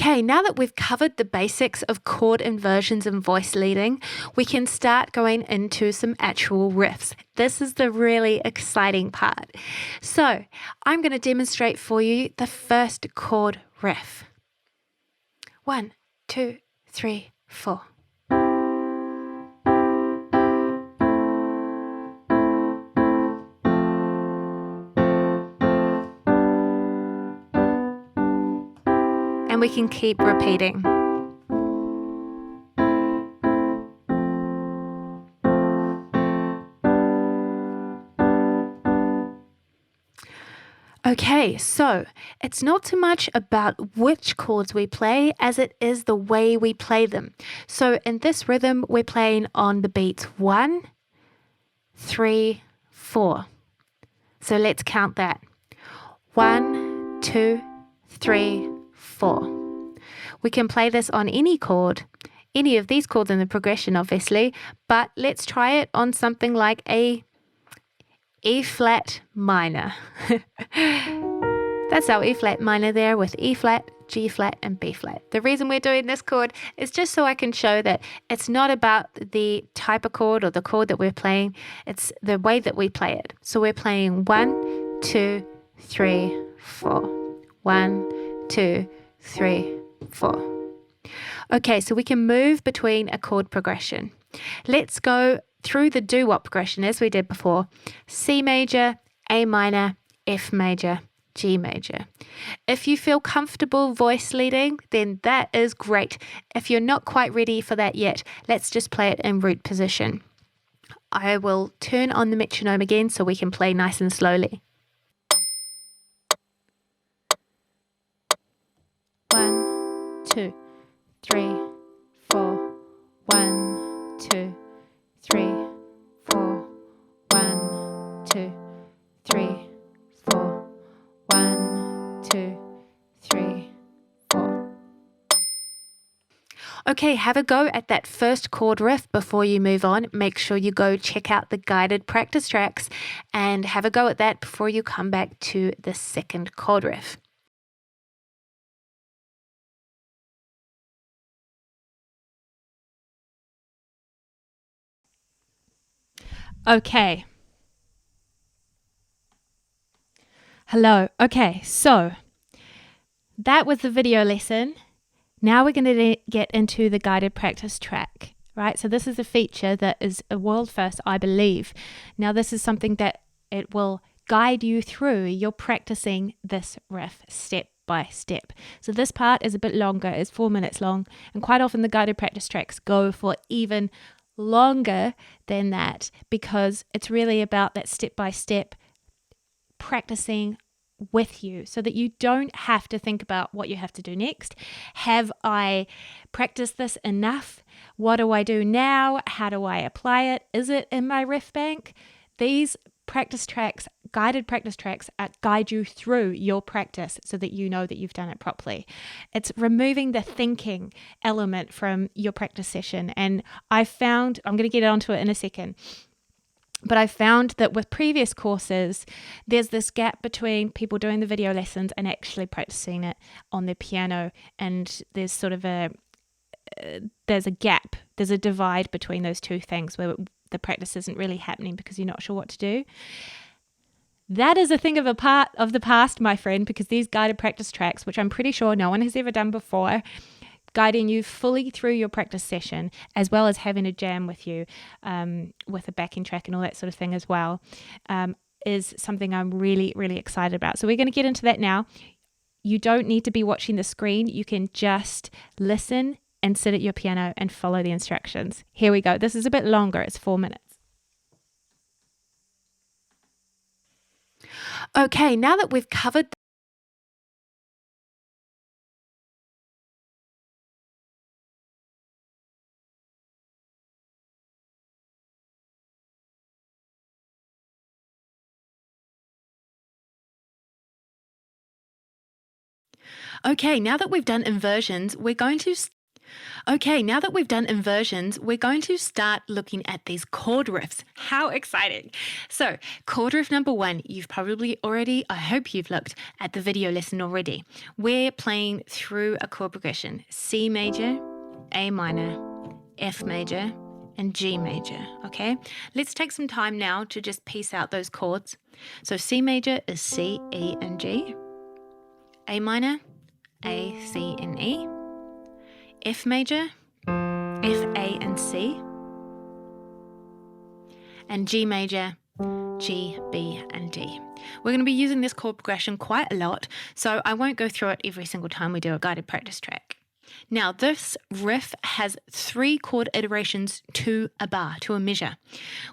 Okay, now that we've covered the basics of chord inversions and voice leading, we can start going into some actual riffs. This is the really exciting part. So I'm going to demonstrate for you the first chord riff. 1, 2, 3, 4. And we can keep repeating. Okay, so it's not so much about which chords we play as it is the way we play them. So in this rhythm, we're playing on the beats 1, 3, 4. So let's count that. 1, 2, 3, 4. We can play this on any chord, any of these chords in the progression, obviously, but let's try it on something like a E flat minor. That's our E flat minor there with E flat, G flat, and B flat. The reason we're doing this chord is just so I can show that it's not about the type of chord or the chord that we're playing, it's the way that we play it. So we're playing 1, 2, 3, 4. 1, 2, 3, 4. Okay, so we can move between a chord progression. Let's go through the doo-wop progression as we did before. C major, A minor, F major, G major. If you feel comfortable voice leading, then that is great. If you're not quite ready for that yet, let's just play it in root position. I will turn on the metronome again so we can play nice and slowly. 1, 2, 3, 4. 1, 2, 3, 4. 1, 2, 3, 4. 1, 2, 3, 4. Okay, have a go at that first chord riff before you move on. Make sure you go check out the guided practice tracks and have a go at that before you come back to the second chord riff. Okay. Hello. Okay, so that was the video lesson. Now we're going to get into the guided practice track, right? So this is a feature that is a world first, I believe. Now this is something that it will guide you through. You're practicing this riff step by step. So this part is a bit longer, it's 4 minutes long, and quite often the guided practice tracks go for even longer than that because it's really about that step by step practicing with you so that you don't have to think about what you have to do next. Have I practiced this enough? What do I do now? How do I apply it? Is it in my riff bank? These practice tracks, guided practice tracks, guide you through your practice so that you know that you've done it properly. It's removing the thinking element from your practice session. And I found, I'm going to get onto it in a second, but I found that with previous courses, there's this gap between people doing the video lessons and actually practicing it on their piano. And there's sort of there's a gap, there's a divide between those two things where the practice isn't really happening because you're not sure what to do. That is a thing of the past, my friend, because these guided practice tracks, which I'm pretty sure no one has ever done before, guiding you fully through your practice session, as well as having a jam with you with a backing track and all that sort of thing as well, is something I'm really, really excited about. So we're going to get into that now. You don't need to be watching the screen. You can just listen and sit at your piano and follow the instructions. Here we go. This is a bit longer. It's 4 minutes. Okay, now that we've covered Okay, now that we've done inversions, we're going to Okay, now that we've done inversions, we're going to start looking at these chord riffs. How exciting! So, chord riff number 1, you've probably already, I hope you've looked at the video lesson already. We're playing through a chord progression: C major, A minor, F major, and G major, okay? Let's take some time now to just piece out those chords. So C major is C, E, and G. A minor, A, C, and E. F major, F, A, and C. And G major, G, B, and D. We're going to be using this chord progression quite a lot, so I won't go through it every single time we do a guided practice track. Now, this riff has 3 chord iterations to a bar, to a measure.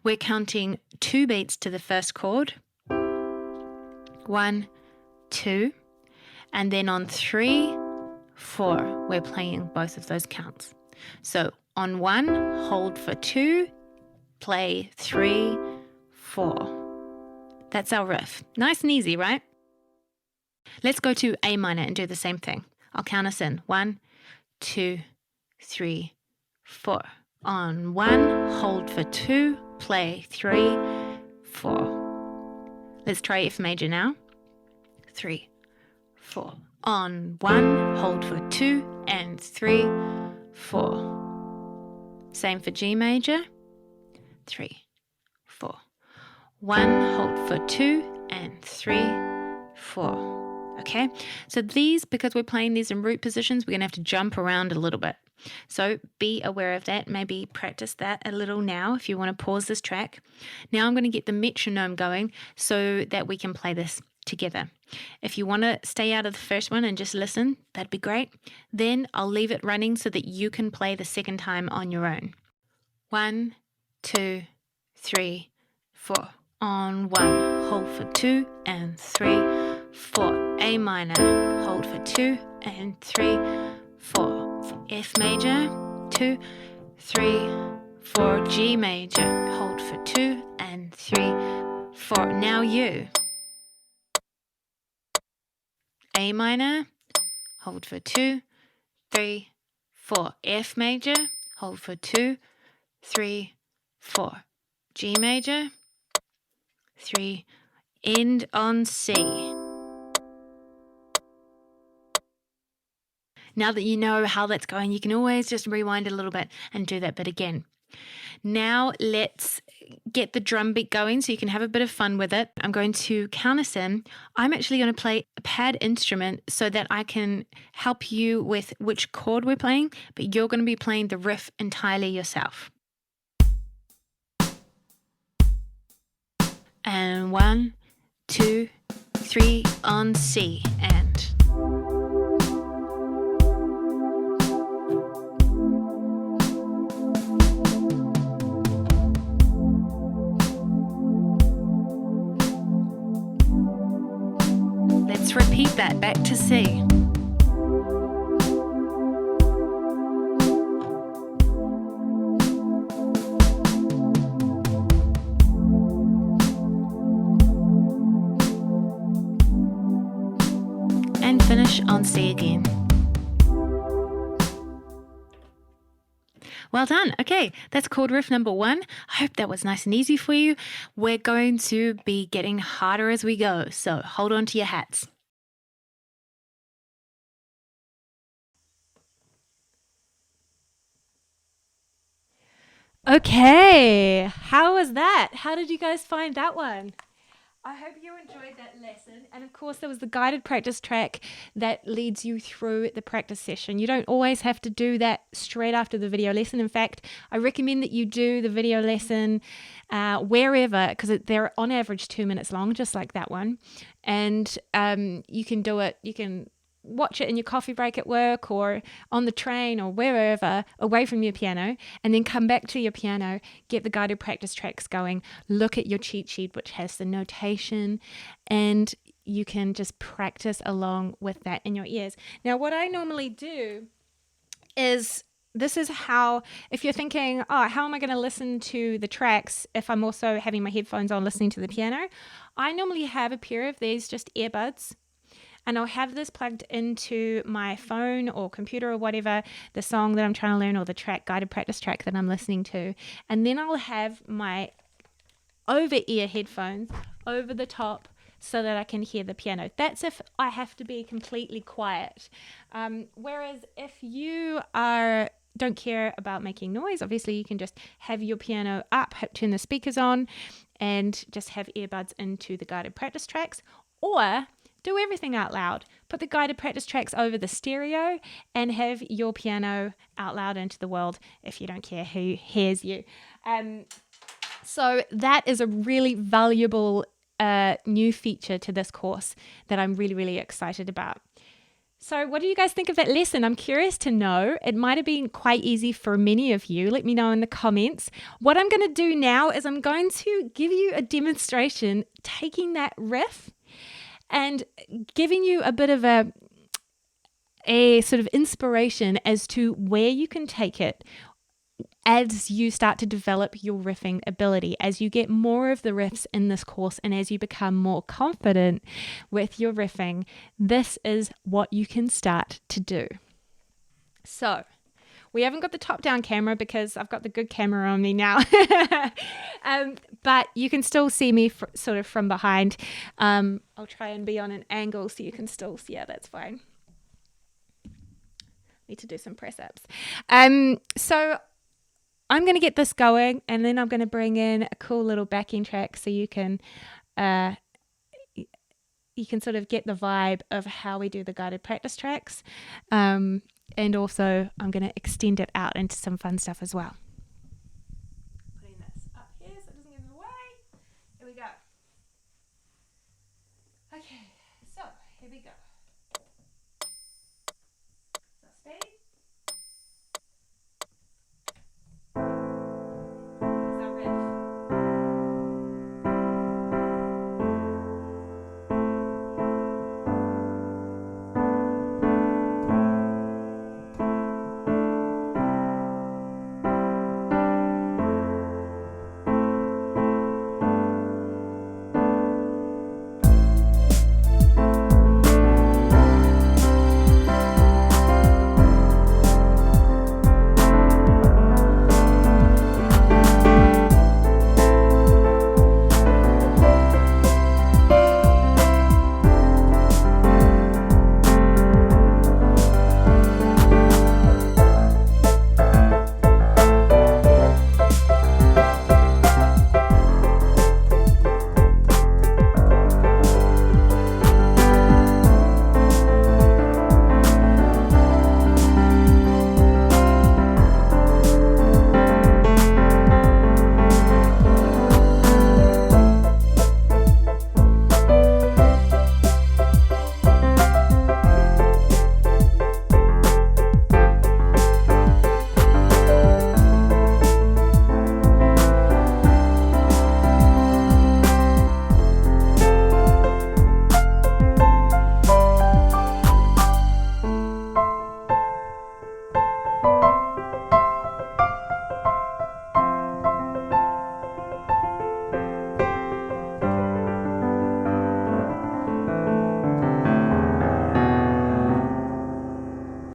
We're counting 2 beats to the first chord. 1, 2, and then on 3, 4, we're playing both of those counts. So on 1, hold for 2, play 3, 4. That's our riff. Nice and easy, right? Let's go to A minor and do the same thing. I'll count us in. 1, 2, 3, 4. On 1, hold for 2, play 3, 4. Let's try F major now. 3, 4. On 1, hold for 2, and 3, 4. Same for G major. 3, 4. 1, hold for 2, and 3, 4. Okay, so these, because we're playing these in root positions, we're going to have to jump around a little bit. So be aware of that. Maybe practice that a little now if you want to pause this track. Now I'm going to get the metronome going so that we can play this together. If you want to stay out of the first one and just listen, that'd be great. Then I'll leave it running so that you can play the second time on your own. 1, 2, 3, 4. On 1, hold for 2, and 3, 4. A minor, hold for 2, and 3, 4. F major, 2, 3, 4. G major, hold for 2, and 3, 4. Now you. A minor, hold for 2, 3, 4. F major, hold for 2, 3, 4. G major, 3, end on C. Now that you know how that's going, you can always just rewind a little bit and do that bit again. Now let's get the drum beat going so you can have a bit of fun with it. I'm going to count us in. I'm actually going to play a pad instrument so that I can help you with which chord we're playing, but you're going to be playing the riff entirely yourself. And 1, 2, 3 on C, and let's repeat that back to C. And finish on C again. Well done. Okay, that's chord riff number 1. I hope that was nice and easy for you. We're going to be getting harder as we go, so hold on to your hats. Okay, how was that? How did you guys find that one? I hope you enjoyed that lesson. And of course, there was the guided practice track that leads you through the practice session. You don't always have to do that straight after the video lesson. In fact, I recommend that you do the video lesson wherever, because they're on average 2 minutes long, just like that one. And you can do it, you can watch it in your coffee break at work or on the train or wherever, away from your piano, and then come back to your piano, get the guided practice tracks going, look at your cheat sheet which has the notation, and you can just practice along with that in your ears. Now what I normally do is, this is how, if you're thinking, oh, how am I going to listen to the tracks if I'm also having my headphones on listening to the piano? I normally have a pair of these just earbuds and I'll have this plugged into my phone or computer or whatever, the song that I'm trying to learn or the track, guided practice track that I'm listening to. And then I'll have my over-ear headphones over the top so that I can hear the piano. That's if I have to be completely quiet. Whereas if you don't care about making noise, obviously you can just have your piano up, turn the speakers on, and just have earbuds into the guided practice tracks, or do everything out loud. Put the guided practice tracks over the stereo and have your piano out loud into the world if you don't care who hears you. So that is a really valuable new feature to this course that I'm really, really excited about. So what do you guys think of that lesson? I'm curious to know. It might have been quite easy for many of you. Let me know in the comments. What I'm going to do now is I'm going to give you a demonstration taking that riff and giving you a bit of a sort of inspiration as to where you can take it as you start to develop your riffing ability, as you get more of the riffs in this course, and as you become more confident with your riffing, this is what you can start to do. So, we haven't got the top-down camera because I've got the good camera on me now, but you can still see me sort of from behind. I'll try and be on an angle so you can still see. Yeah, that's fine. Need to do some press-ups. So I'm going to get this going, and then I'm going to bring in a cool little backing track so you can sort of get the vibe of how we do the guided practice tracks. And also I'm going to extend it out into some fun stuff as well.